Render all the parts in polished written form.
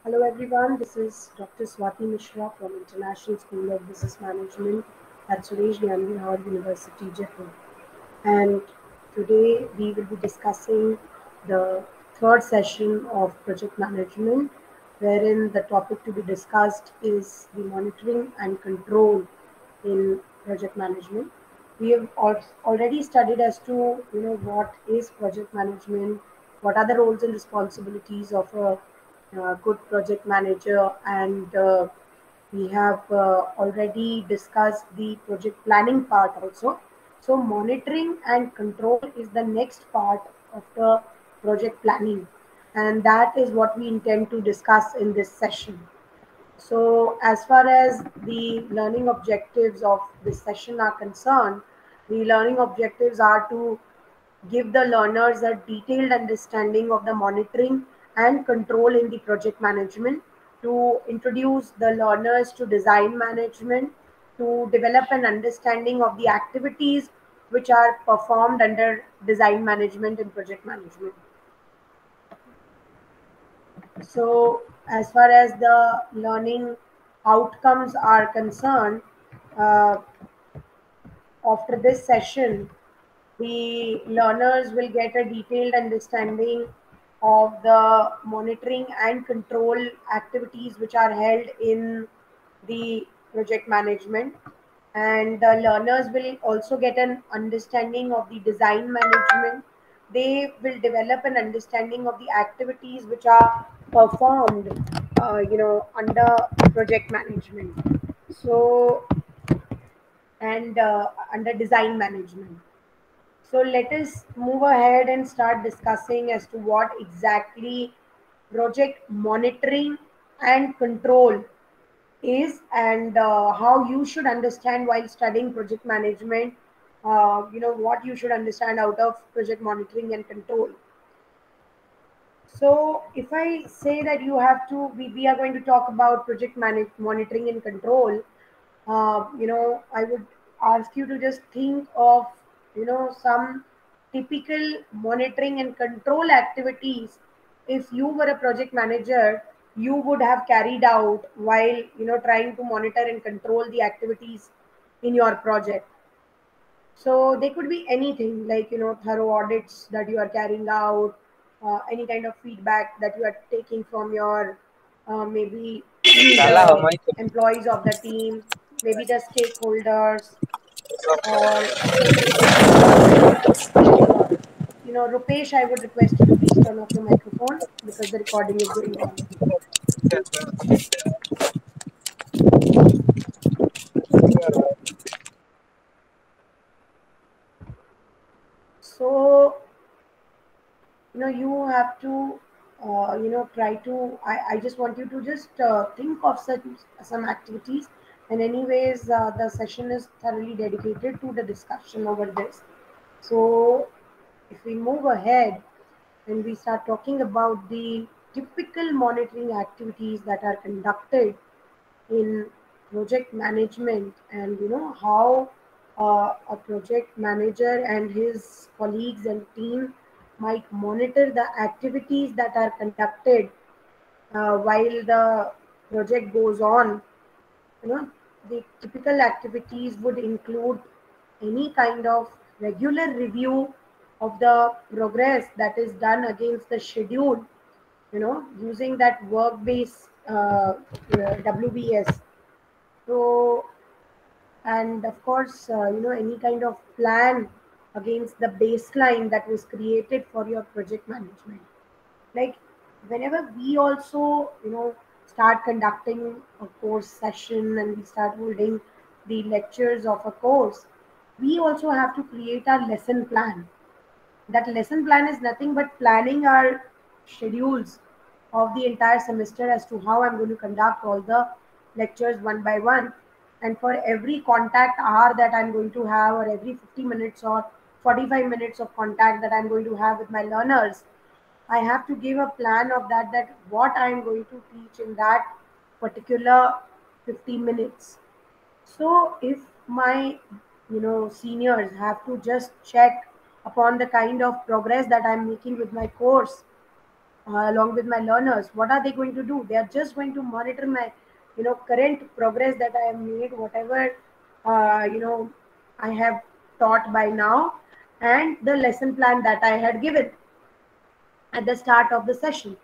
Hello everyone, this is Dr. Swati Mishra from International School of Business Management at Suresh Gandhi Howard University, Jaipur. And today we will be discussing the third session of project management, wherein the topic to be discussed is the monitoring and control in project management. We have already studied as to what is project management, what are the roles and responsibilities of a good project manager, and we have already discussed the project planning part also. So monitoring and control is the next part of the project planning, and that is what we intend to discuss in this session. So, as far as the learning objectives of this session are concerned, the learning objectives are to give the learners a detailed understanding of the monitoring and control in the project management, to introduce the learners to design management, to develop an understanding of the activities which are performed under design management and project management. So, as far as the learning outcomes are concerned, uh, after this session, the learners will get a detailed understanding of the monitoring and control activities which are held in the project management, and the learners will also get an understanding of the design management. They will develop an understanding of the activities which are performed under project management. So, and under design management. So let us move ahead and start discussing as to what exactly project monitoring and control is, and how you should understand while studying project management. What you should understand out of project monitoring and control. So, if I say that we are going to talk about monitoring and control, I would ask you to just think of, some typical monitoring and control activities. If you were a project manager, you would have carried out while, trying to monitor and control the activities in your project. So they could be anything like, thorough audits that you are carrying out, any kind of feedback that you are taking from your maybe Salah the Hamai employees of the team, maybe the stakeholders, or Rupesh, I would request you to please turn off your microphone because the recording is going on. So you have to try to, I just want you to just think of some activities, and anyways the session is thoroughly dedicated to the discussion over this. So if we move ahead and we start talking about the typical monitoring activities that are conducted in project management, and how a project manager and his colleagues and team might monitor the activities that are conducted while the project goes on. you know the typical activities would include any kind of regular review of the progress that is done against the schedule, using that work based WBS. So, and of course, any kind of plan against the baseline that was created for your project management. Like, whenever we also, start conducting a course session and we start holding the lectures of a course, we also have to create our lesson plan. That lesson plan is nothing but planning our schedules of the entire semester as to how I'm going to conduct all the lectures one by one. And for every contact hour that I'm going to have, or every 50 minutes or 45 minutes of contact that I'm going to have with my learners, I have to give a plan of that what I'm going to teach in that particular 50 minutes. So if my seniors have to just check upon the kind of progress that I'm making with my course, along with my learners. What are they going to do? They are just going to monitor my, current progress that I have made, whatever, I have taught by now, and the lesson plan that I had given at the start of the session.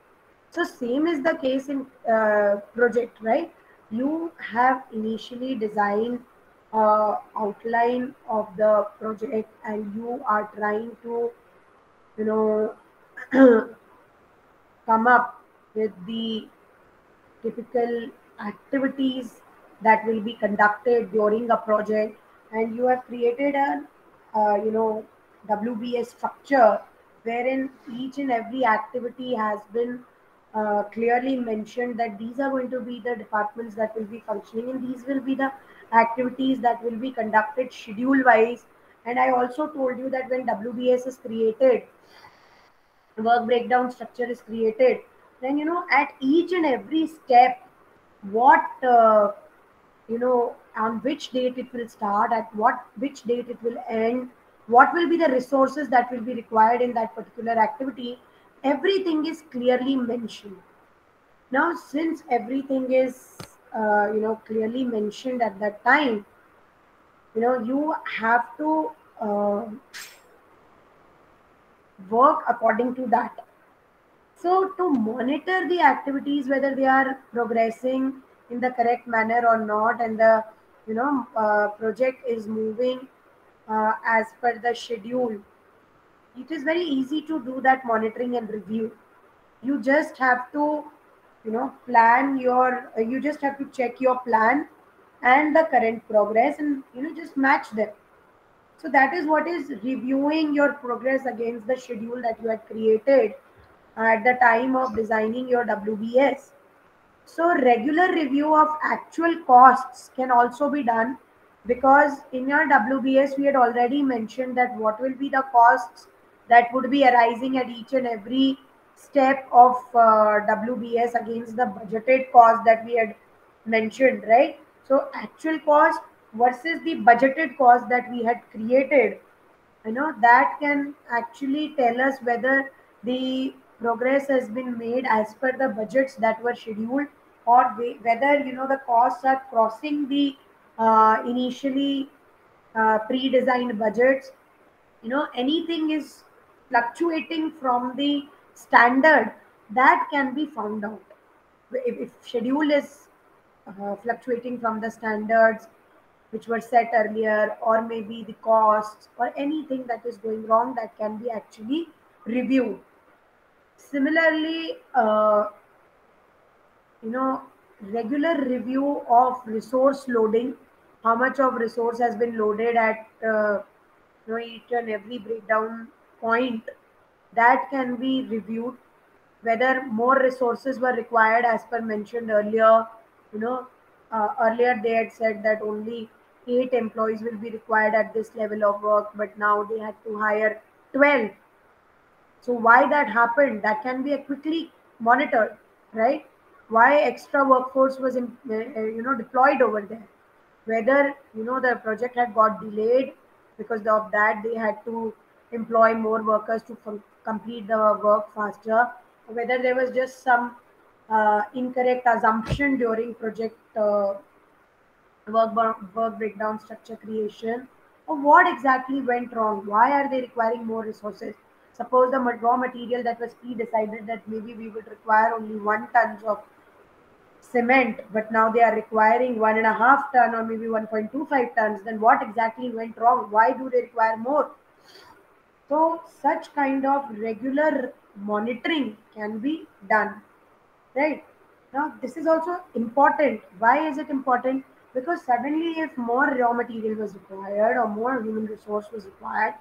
So same is the case in project, right? You have initially designed outline of the project, and you are trying to, you know, come up with the typical activities that will be conducted during a project, and you have created a WBS structure wherein each and every activity has been clearly mentioned that these are going to be the departments that will be functioning, and these will be the activities that will be conducted schedule wise. And I also told you that when WBS is created, work breakdown structure is created, then at each and every step, what on which date it will start, at what which date it will end, what will be the resources that will be required in that particular activity, everything is clearly mentioned. Now since everything is clearly mentioned at that time, you have to uh, work according to that. So to monitor the activities, whether they are progressing in the correct manner or not, and the project is moving as per the schedule, it is very easy to do that monitoring and review. You just have to, plan your. You just have to check your plan and the current progress, and just match them. So that is what is reviewing your progress against the schedule that you had created at the time of designing your WBS. So regular review of actual costs can also be done, because in your WBS we had already mentioned that what will be the costs that would be arising at each and every step of WBS against the budgeted cost that we had mentioned, right? So actual cost versus the budgeted cost that we had created, that can actually tell us whether the progress has been made as per the budgets that were scheduled, or whether the costs are crossing the initially pre-designed budgets. Anything is fluctuating from the standard, that can be found out. If schedule is fluctuating from the standards which were set earlier, or maybe the costs or anything that is going wrong, that can be actually reviewed. Similarly, you know regular review of resource loading, how much of resource has been loaded at each and every breakdown point, that can be reviewed. Whether more resources were required as per mentioned earlier, you know earlier they had said that only 8 employees will be required at this level of work, but now they had to hire 12. So why that happened, that can be quickly monitored, right? Why extra workforce was deployed over there? Whether the project had got delayed, because of that they had to employ more workers to complete the work faster, or whether there was just some incorrect assumption during project work breakdown structure creation, or what exactly went wrong? Why are they requiring more resources? Suppose the raw material that was pre-decided that maybe we would require only 1 tons of cement, but now they are requiring 1.5 ton or maybe 1.25 tons. Then what exactly went wrong? Why do they require more? So such kind of regular monitoring can be done. Right. Now, this is also important. Why is it important? Because suddenly, if more raw material was required or more human resource was required,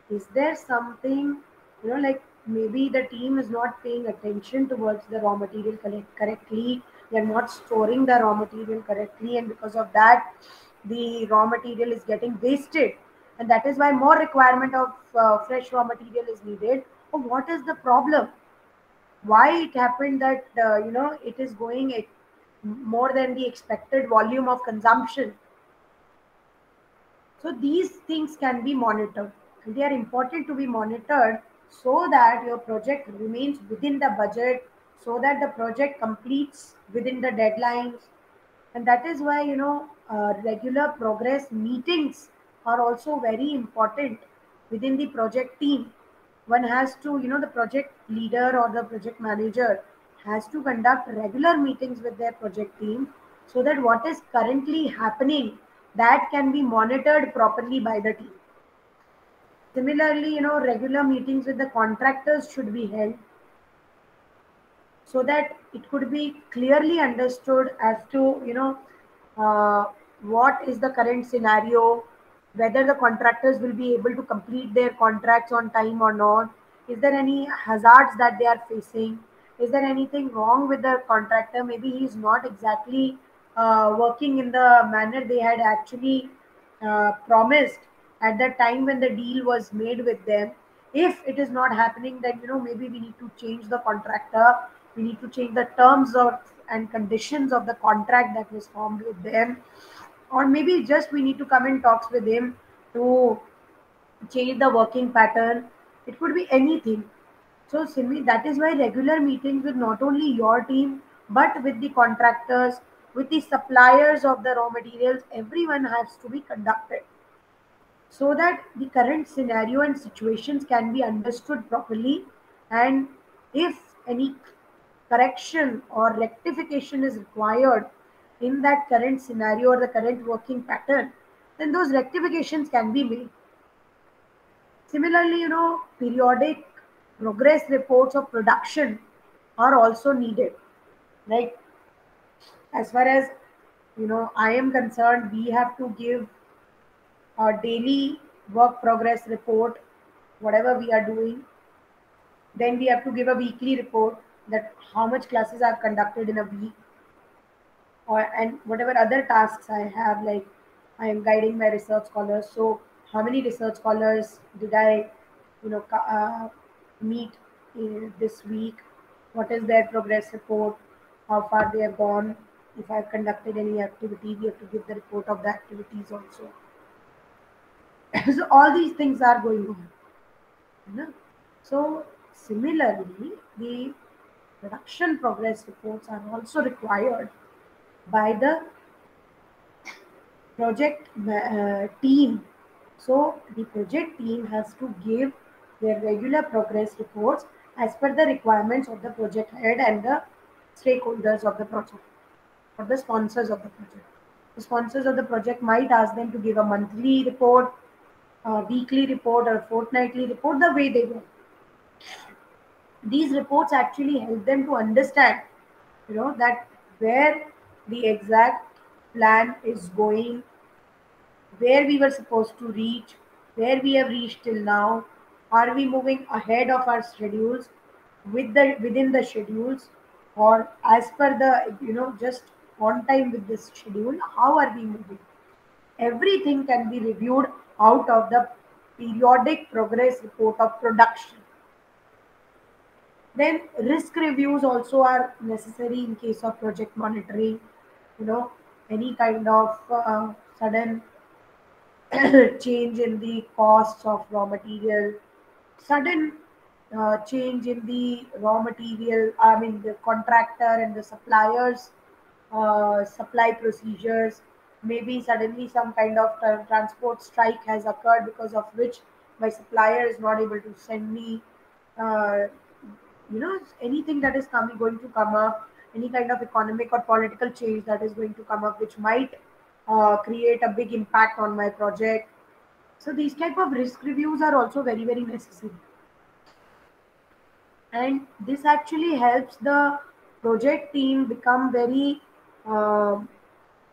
is there something, like maybe the team is not paying attention towards the raw material correctly, they're not storing the raw material correctly, and because of that, the raw material is getting wasted. And that is why more requirement of fresh raw material is needed. Or what is the problem? Why it happened that it is going more than the expected volume of consumption? So these things can be monitored, and they are important to be monitored, so that your project remains within the budget, so that the project completes within the deadlines. And that is why, regular progress meetings are also very important within the project team. One has to, the project leader or the project manager has to conduct regular meetings with their project team, so that what is currently happening, that can be monitored properly by the team. Similarly, regular meetings with the contractors should be held, so that it could be clearly understood as to, uh, what is the current scenario, whether the contractors will be able to complete their contracts on time or not, is there any hazards that they are facing, is there anything wrong with the contractor, maybe he is not exactly working in the manner they had actually promised at the time when the deal was made with them. If it is not happening, then maybe we need to change the contractor, we need to change the terms of and conditions of the contract that was formed with them, or maybe just we need to come in talks with him to change the working pattern. It could be anything. So that is why regular meetings with not only your team, but with the contractors, with the suppliers of the raw materials, everyone has to be conducted, so that the current scenario and situations can be understood properly. And if any correction or rectification is required in that current scenario or the current working pattern, then those rectifications can be made. Similarly, periodic progress reports of production are also needed. Like, as far as I am concerned, we have to give a daily work progress report, whatever we are doing. Then we have to give a weekly report, that how much classes are conducted in a week, or and whatever other tasks I have, like I am guiding my research scholars. So how many research scholars did I, meet this week? What is their progress report? How far they have gone? If I've conducted any activity, we have to give the report of the activities also. So all these things are going on. You know? So similarly, the production progress reports are also required by the team. So the project team has to give their regular progress reports as per the requirements of the project head and the stakeholders of the project, or the sponsors of the project. The sponsors of the project might ask them to give a monthly report, a weekly report, or a fortnightly report, the way they want. These reports actually help them to understand, that where the exact plan is going, where we were supposed to reach, where we have reached till now. Are we moving ahead of our schedules, within the schedules, or as per the, just on time with this schedule? How are we moving? Everything can be reviewed out of the periodic progress report of production. Then risk reviews also are necessary in case of project monitoring. You know, any kind of sudden change in the costs of raw material, sudden change in the raw material, I mean the contractor and the suppliers supply procedures. Maybe suddenly some kind of transport strike has occurred, because of which my supplier is not able to send me, uh, anything that is going to come up, any kind of economic or political change that is going to come up, which might create a big impact on my project. So these type of risk reviews are also very, very necessary, and this actually helps the project team become very uh,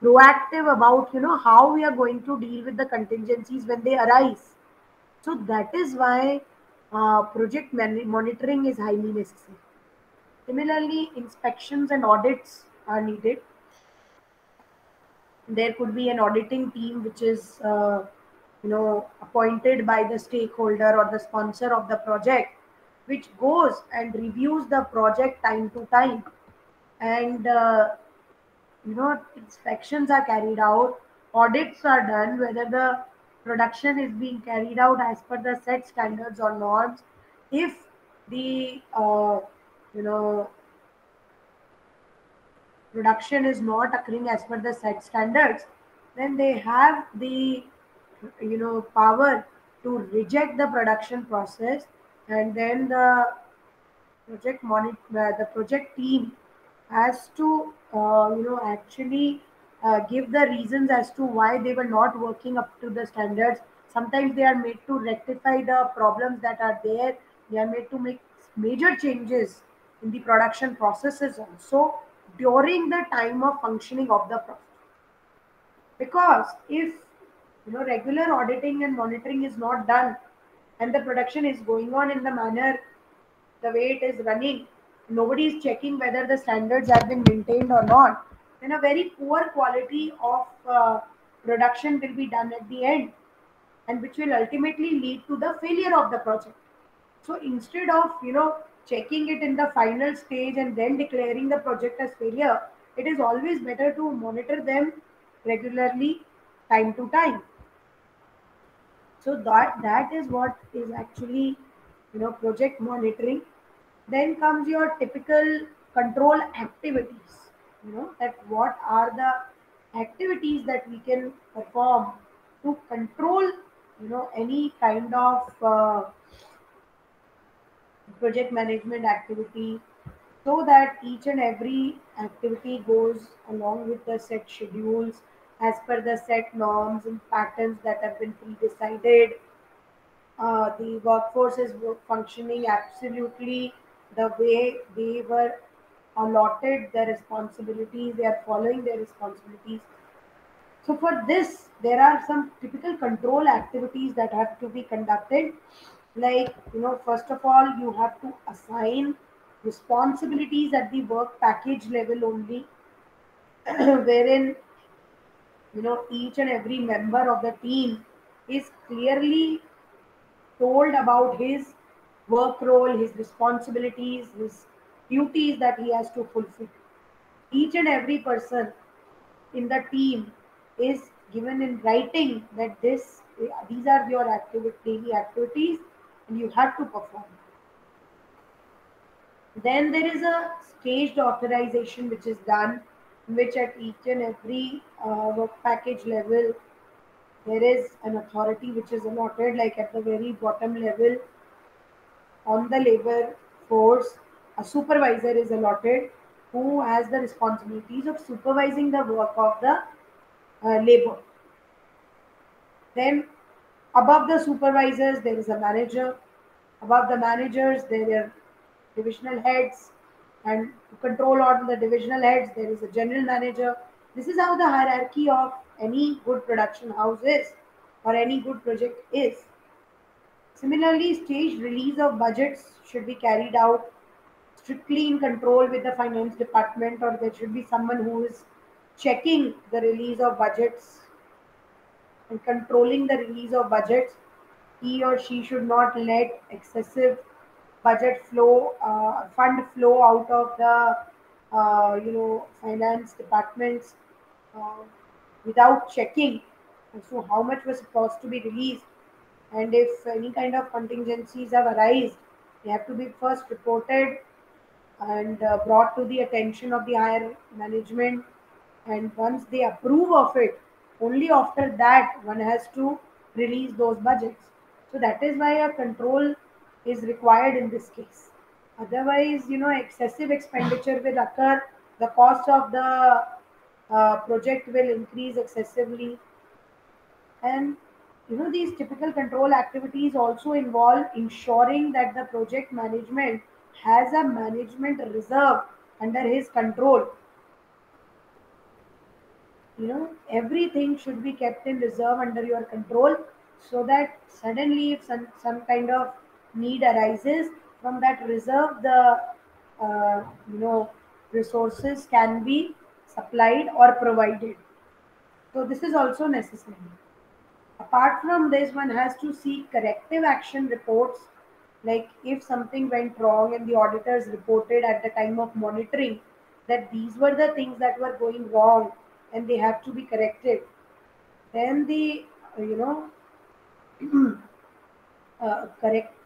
proactive about, how we are going to deal with the contingencies when they arise. So that is why project monitoring is highly necessary. Similarly, inspections and audits are needed. There could be an auditing team which is, appointed by the stakeholder or the sponsor of the project, which goes and reviews the project time to time. And inspections are carried out, audits are done whether the production is being carried out as per the set standards or norms. if the you know production is not occurring as per the set standards, then they have the power to reject the production process, and then the project team has to actually give the reasons as to why they were not working up to the standards. Sometimes they are made to rectify the problems that are there. They are made to make major changes in the production processes also during the time of functioning of the process. Because if regular auditing and monitoring is not done, and the production is going on in the manner the way it is running, nobody is checking whether the standards have been maintained or not, then a very poor quality of production will be done at the end, and which will ultimately lead to the failure of the project. So instead of checking it in the final stage and then declaring the project as failure, it is always better to monitor them regularly, time to time. So that is what is actually project monitoring. Then comes your typical control activities. That what are the activities that we can perform to control any kind of project management activity, so that each and every activity goes along with the set schedules as per the set norms and patterns that have been pre-decided. The workforce is functioning absolutely the way they were allotted their responsibilities. They are following their responsibilities. So for this, there are some typical control activities that have to be conducted. Like, first of all, you have to assign responsibilities at the work package level only, wherein each and every member of the team is clearly told about his work role, his responsibilities, his duties that he has to fulfill. Each and every person in the team is given in writing that these are your daily activities, and you have to perform. Then there is a staged authorization which is done, in which at each and every work package level there is an authority which is allotted, like at the very bottom level on the labor force, a supervisor is allotted who has the responsibilities of supervising the work of the labor. Then above the supervisors, there is a manager. Above the managers, there are divisional heads. And to control on the divisional heads, there is a general manager. This is how the hierarchy of any good production house is, or any good project is. Similarly, staged release of budgets should be carried out strictly in control with the finance department, or there should be someone who is checking the release of budgets and controlling the release of budgets. He or she should not let excessive fund flow out of the finance departments uh, without checking as to how much was supposed to be released. And if any kind of contingencies have arisen, they have to be first reported and brought to the attention of the higher management. And once they approve of it, only after that one has to release those budgets. So that is why a control is required in this case. Otherwise, excessive expenditure will occur. The cost of the project will increase excessively. And these typical control activities also involve ensuring that the project management has a management reserve under his control. Everything should be kept in reserve under your control, so that suddenly if some kind of need arises, from that reserve the uh, you know resources can be supplied or provided. So this is also necessary. Apart from this, one has to seek corrective action reports, like if something went wrong and the auditors reported at the time of monitoring that these were the things that were going wrong and they have to be corrected, then the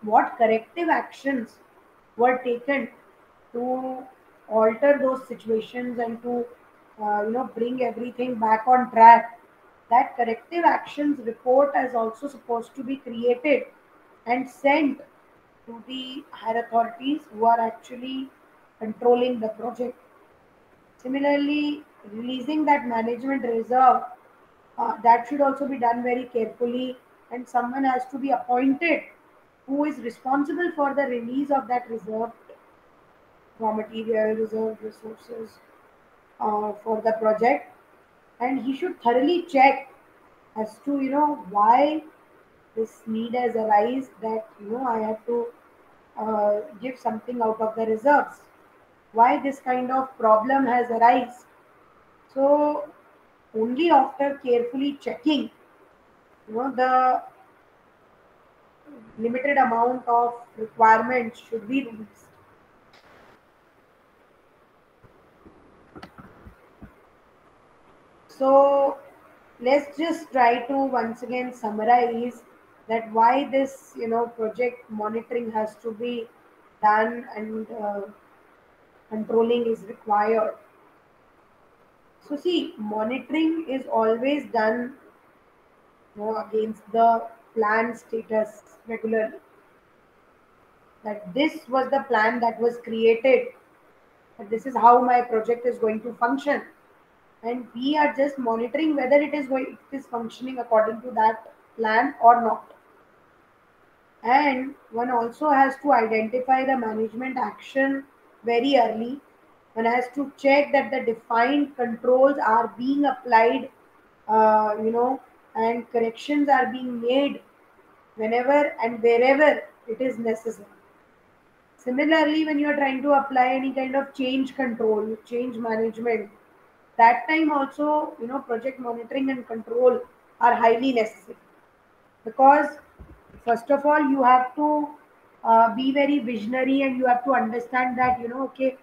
what corrective actions were taken to alter those situations and to bring everything back on track. That corrective actions report is also supposed to be created and sent to the higher authorities who are actually controlling the project. Similarly, releasing that management reserve, that should also be done very carefully, and someone has to be appointed who is responsible for the release of that reserve raw material, reserve resources for the project, and he should thoroughly check as to why this need has arisen, that I have to give something out of the reserves, why this kind of problem has arisen. So only after carefully checking, the limited amount of requirements should be released. So let's just try to once again summarize that why this project monitoring has to be done, and controlling is required. So see, monitoring is always done against the plan status regularly. That this was the plan that was created, that this is how my project is going to function, and we are just monitoring whether it is functioning according to that plan or not. And one also has to identify the management action very early. One has to check that the defined controls are being applied, and corrections are being made whenever and wherever it is necessary. Similarly, when you are trying to apply any kind of change control, change management, that time also, project monitoring and control are highly necessary, because first of all you have to be very visionary, and you have to understand that okay,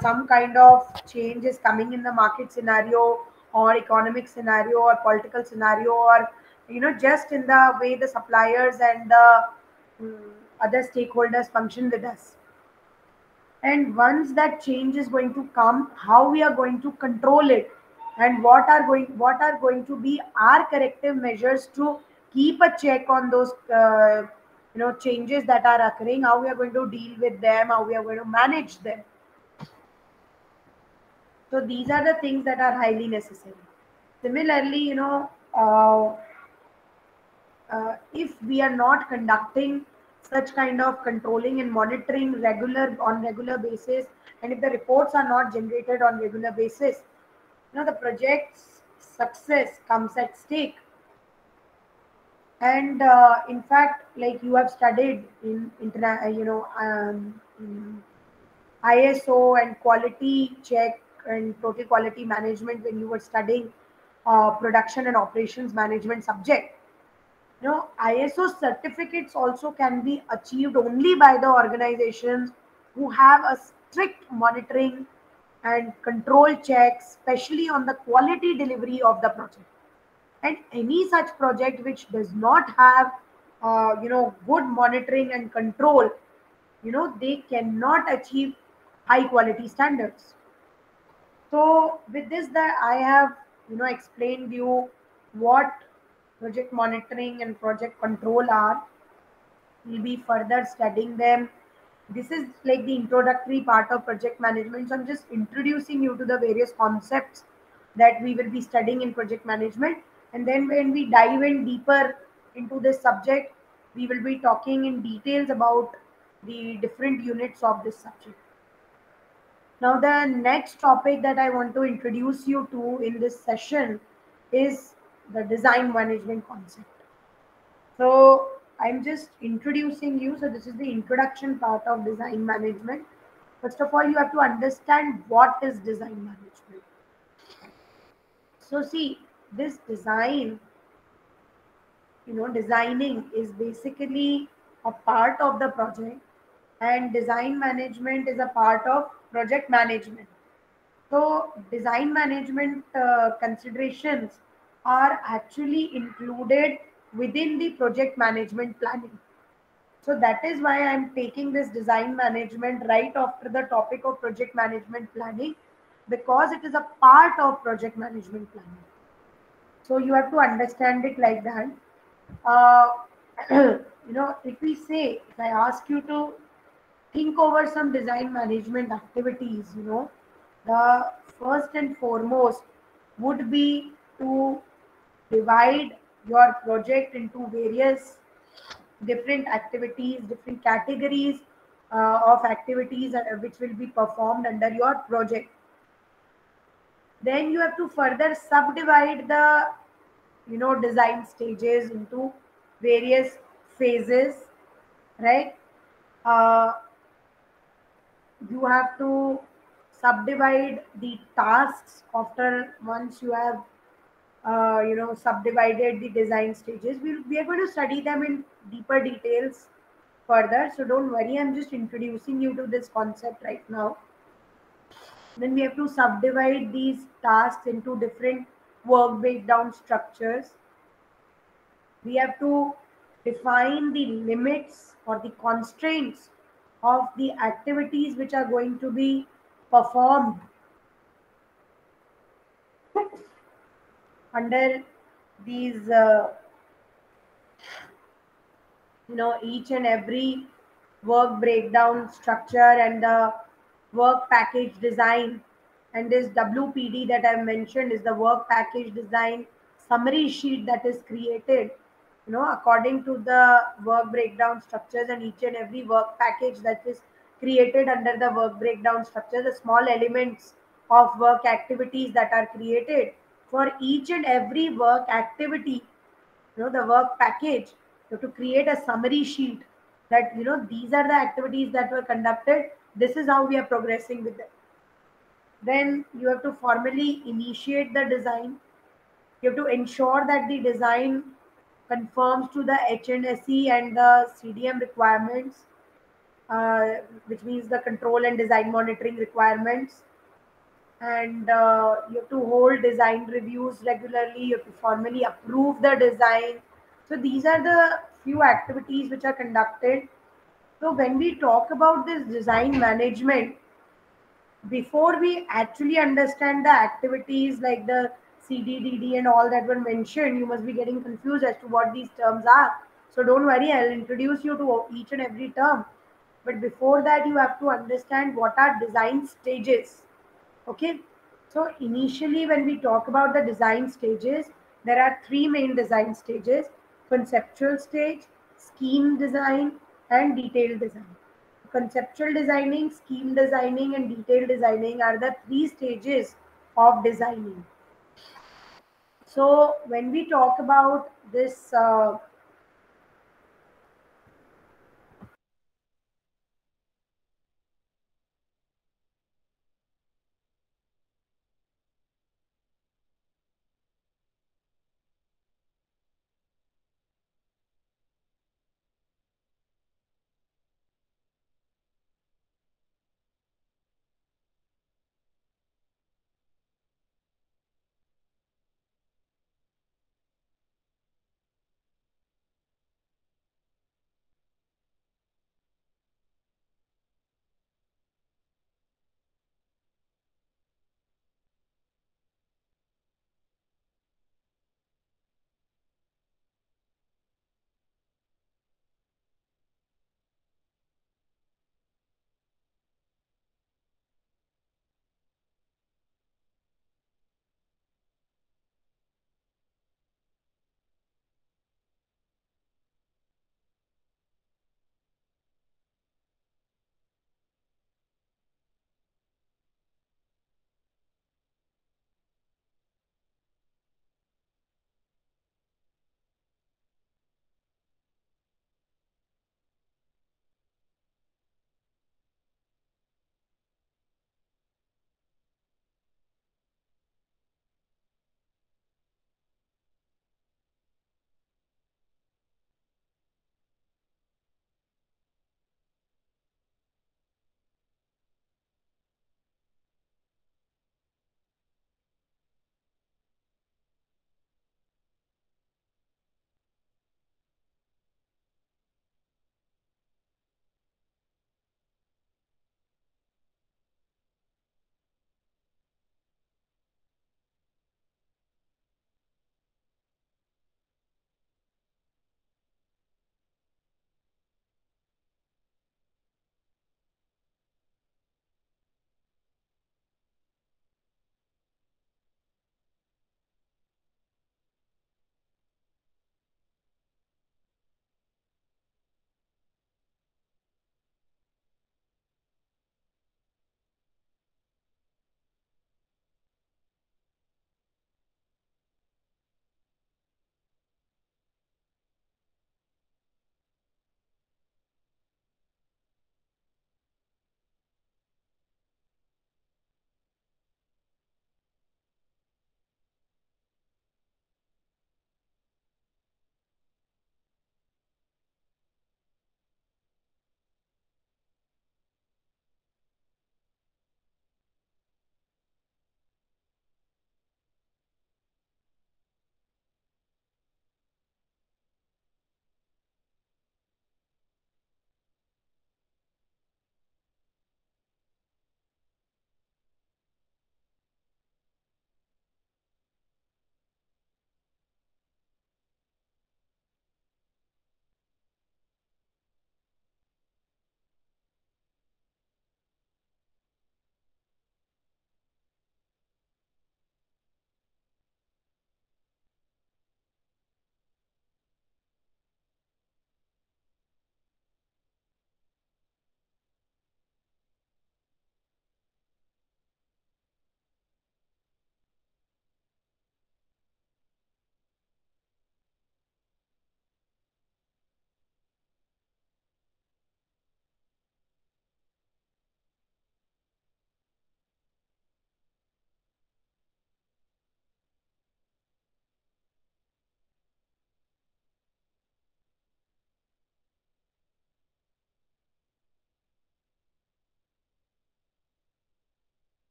some kind of change is coming in the market scenario, or economic scenario, or political scenario, or just in the way the suppliers and the mm, other stakeholders function with us. And once that change is going to come, how we are going to control it, and what are going to be our corrective measures to keep a check on those changes that are occurring, how we are going to deal with them, how we are going to manage them. So these are the things that are highly necessary. Similarly, if we are not conducting such kind of controlling and monitoring regular basis, and if the reports are not generated on regular basis, the project's success comes at stake. And in fact, like you have studied in ISO and quality check and total quality management when you were studying production and operations management subject. ISO certificates also can be achieved only by the organizations who have a strict monitoring and control checks, especially on the quality delivery of the project. And any such project which does not have, good monitoring and control, they cannot achieve high quality standards. So with this, that I have explained you what project monitoring and project control are. We'll be further studying them. This is like the introductory part of project management. So I'm just introducing you to the various concepts that we will be studying in project management. And then when we dive in deeper into this subject, we will be talking in details about the different units of this subject. Now, the next topic that I want to introduce you to in this session is the design management concept. So, I'm just introducing you. So, this is the introduction part of design management. First of all, you have to understand what is design management. So, see, this design, designing is basically a part of the project, and design management is a part of project management. So, design management considerations are actually included within the project management planning. So that is why I'm taking this design management right after the topic of project management planning, because it is a part of project management planning. So you have to understand it like that. Uh, if I ask you to think over some design management activities, the first and foremost would be to divide your project into various different activities, different categories of activities which will be performed under your project. Then you have to further subdivide the design stages into various phases, right? uh, you have to subdivide the tasks after once you have subdivided the design stages. We are going to study them in deeper details further, so don't worry, I'm just introducing you to this concept right now. Then we have to subdivide these tasks into different work breakdown structures. We have to define the limits or the constraints of the activities which are going to be performed under these each and every work breakdown structure and the work package design. And this WPD that I mentioned is the work package design summary sheet that is created according to the work breakdown structures, and each and every work package that is created under the work breakdown structure, the small elements of work activities that are created for each and every work activity, the work package. You have to create a summary sheet that these are the activities that were conducted, this is how we are progressing with them. Then you have to formally initiate the design. You have to ensure that the design conforms to the HNSE and the CDM requirements, uh, which means the control and design monitoring requirements. And you have to hold design reviews regularly. You have to formally approve the design. So these are the few activities which are conducted. So when we talk about this design management, before we actually understand the activities like the CDDD and all that were mentioned, you must be getting confused as to what these terms are. So don't worry, I'll introduce you to each and every term. But before that, you have to understand what are design stages. Okay, so initially, when we talk about the design stages, there are three main design stages: conceptual stage, scheme design, and detailed design. Conceptual designing, scheme designing, and detailed designing are the three stages of designing. So, when we talk about this,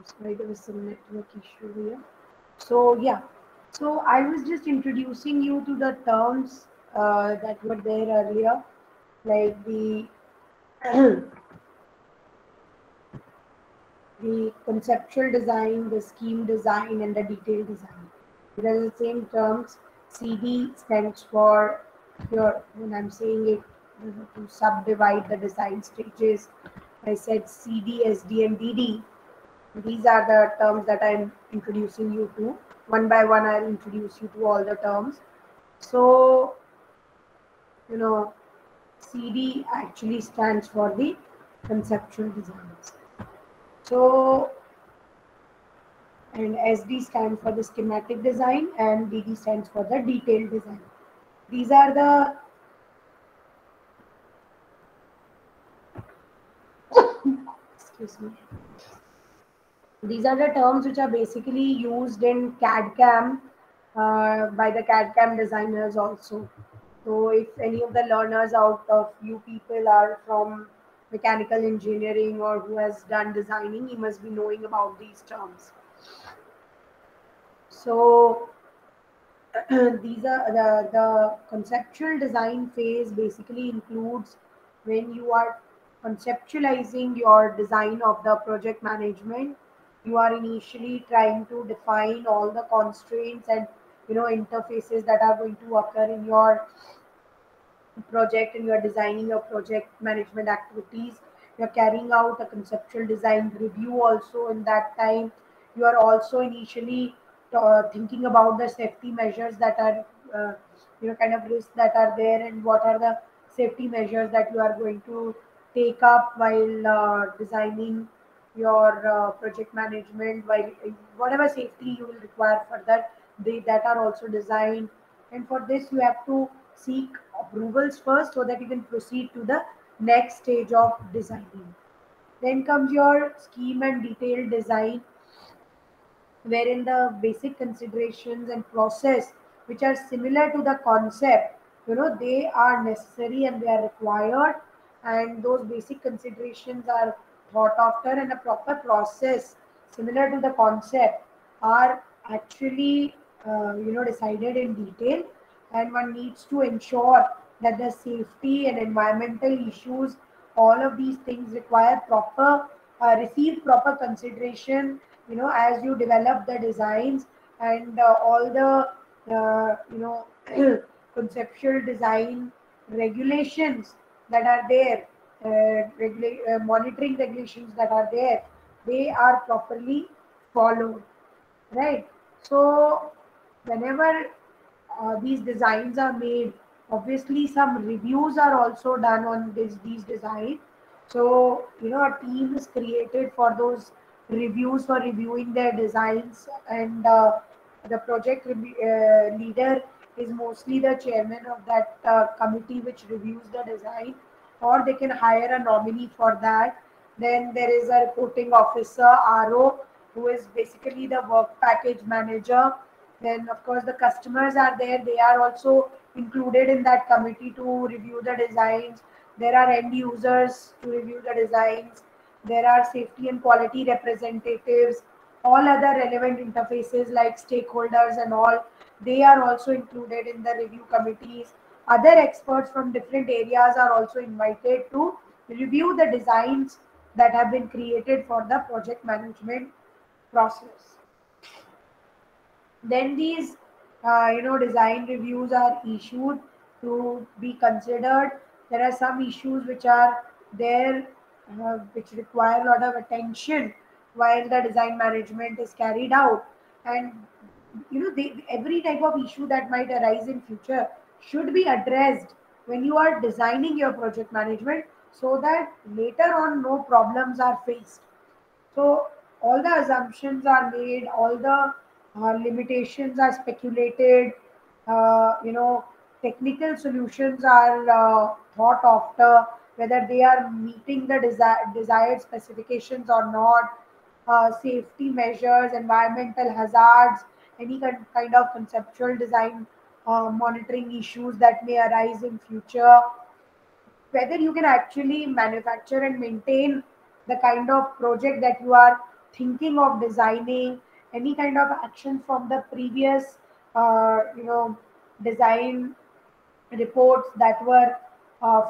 Sorry, there was some network issue here. So yeah, so I was just introducing you to the terms that were there earlier, like the the conceptual design, the scheme design, and the detail design. These are the same terms. CD stands for your, when I'm saying it, to subdivide the design stages. I said CD, SD, and DD. These are the terms that I'm introducing you to. One by one, I'll introduce you to all the terms. So, you know, CD actually stands for the conceptual designs. So, and SD stands for the schematic design, and DD stands for the detailed design. These are the excuse me. These are the terms which are basically used in CAD/CAM by the CAD/CAM designers also. So, if any of the learners out of you people are from mechanical engineering or who has done designing, you must be knowing about these terms. So, these are the conceptual design phase basically includes when you are conceptualizing your design of the project management. You are initially trying to define all the constraints and interfaces that are going to occur in your project, and you are designing your project management activities. You're carrying out a conceptual design review also in that time. You are also initially thinking about the safety measures that are kind of risks that are there, and what are the safety measures that you are going to take up while designing your project management, while whatever safety you will require for that, that are also designed. And for this you have to seek approvals first so that you can proceed to the next stage of designing. Then comes your scheme and detailed design, wherein the basic considerations and process which are similar to the concept, they are necessary and they are required, and those basic considerations are thought after, and a proper process similar to the concept are actually decided in detail. And one needs to ensure that the safety and environmental issues, all of these things require proper receive proper consideration, as you develop the designs, and all the conceptual design regulations that are there, monitoring regulations that are there, they are properly followed, right? So whenever these designs are made, obviously some reviews are also done on these designs. So a team is created for those reviews, for reviewing their designs, and the project leader is mostly the chairman of that committee which reviews the design, or they can hire a nominee for that. Then there is a reporting officer, RO, who is basically the work package manager. Then, of course, the customers are there. They are also included in that committee to review the designs. There are end users to review the designs. There are safety and quality representatives, all other relevant interfaces like stakeholders and all. They are also included in the review committees. Other experts from different areas are also invited to review the designs that have been created for the project management process. Then these design reviews are issued to be considered. There are some issues which are there, which require a lot of attention while the design management is carried out. And every type of issue that might arise in future should be addressed when you are designing your project management, so that later on no problems are faced. So all the assumptions are made, all the limitations are speculated, technical solutions are thought after, whether they are meeting the desired specifications or not, safety measures, environmental hazards, any kind of conceptual design monitoring issues that may arise in future, whether you can actually manufacture and maintain the kind of project that you are thinking of designing, any kind of action from the previous, design reports that were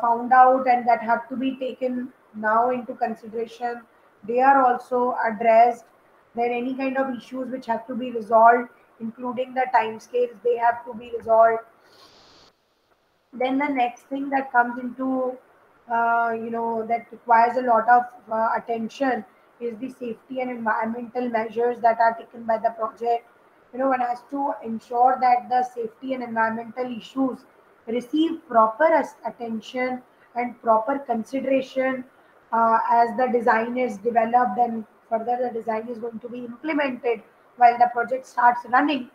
found out and that have to be taken now into consideration, they are also addressed. Then any kind of issues which have to be resolved, including the timescales, they have to be resolved. Then the next thing that comes into, that requires a lot of attention is the safety and environmental measures that are taken by the project. One has to ensure that the safety and environmental issues receive proper attention and proper consideration as the design is developed and further the design is going to be implemented while the project starts running.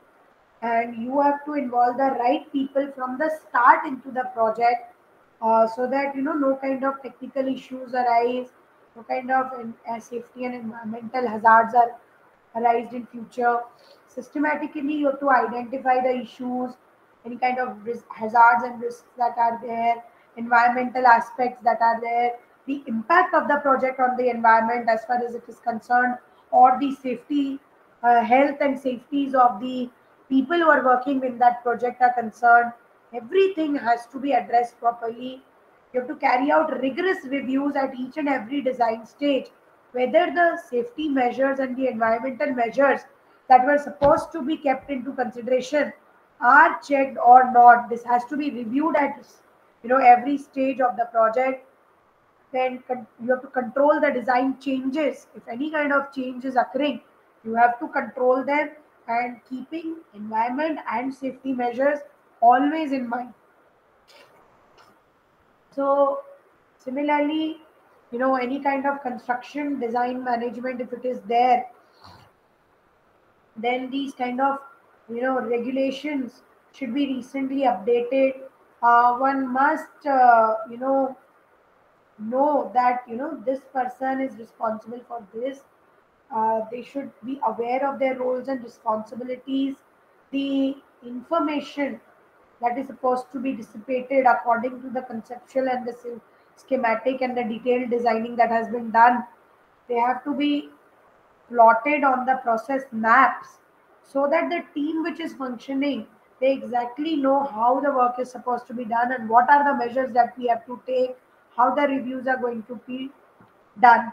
And you have to involve the right people from the start into the project, so that no kind of technical issues arise, no kind of safety and environmental hazards are arised in future. Systematically you have to identify the issues, any kind of hazards and risks that are there, environmental aspects that are there, the impact of the project on the environment as far as it is concerned, or the safety, health and safeties of the people who are working in that project are concerned. Everything has to be addressed properly. You have to carry out rigorous reviews at each and every design stage, whether the safety measures and the environmental measures that were supposed to be kept into consideration are checked or not. This has to be reviewed at every stage of the project. Then you have to control the design changes. If any kind of change is occurring, you have to control them, and keeping environment and safety measures always in mind. So similarly, any kind of construction design management, if it is there, then these kind of regulations should be recently updated. One must know that this person is responsible for this. They should be aware of their roles and responsibilities. The information that is supposed to be dissipated according to the conceptual and the schematic and the detailed designing that has been done, they have to be plotted on the process maps, so that the team which is functioning, they exactly know how the work is supposed to be done and what are the measures that we have to take, how the reviews are going to be done.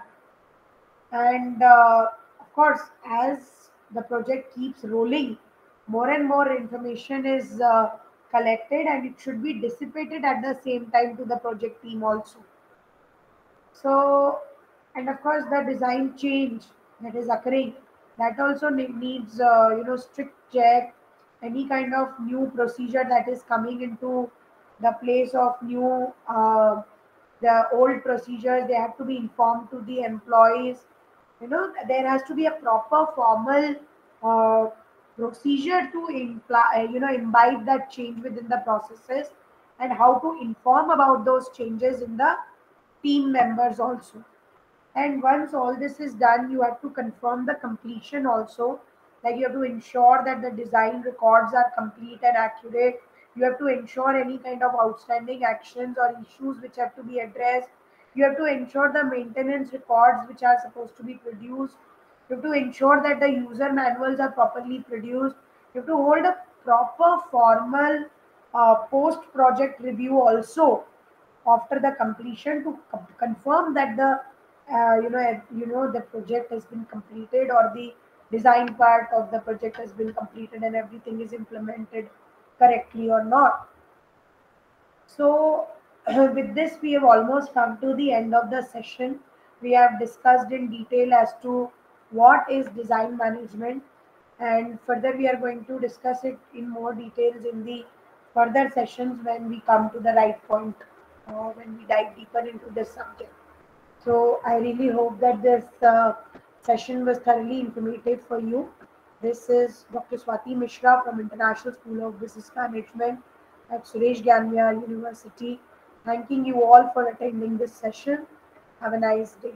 And of course, as the project keeps rolling, more and more information is collected, and it should be dissipated at the same time to the project team also. So, and of course, the design change that is occurring, that also needs strict check. Any kind of new procedure that is coming into the place of new, the old procedures, they have to be informed to the employees. There has to be a proper formal uh, procedure to imply, imbibe that change within the processes, and how to inform about those changes in the team members also. And once all this is done, you have to confirm the completion also. Like you have to ensure that the design records are complete and accurate. You have to ensure any kind of outstanding actions or issues which have to be addressed. You have to ensure the maintenance records which are supposed to be produced. You have to ensure that the user manuals are properly produced. You have to hold a proper formal post project review also after the completion to confirm that the the project has been completed, or the design part of the project has been completed and everything is implemented correctly or not. So, with this, we have almost come to the end of the session. We have discussed in detail as to what is design management, and further, we are going to discuss it in more details in the further sessions when we come to the right point, when we dive deeper into this subject. So, I really hope that this session was thoroughly informative for you. This is Dr. Swati Mishra from International School of Business Management at Suresh Ganmiyar University. Thanking you all for attending this session. Have a nice day.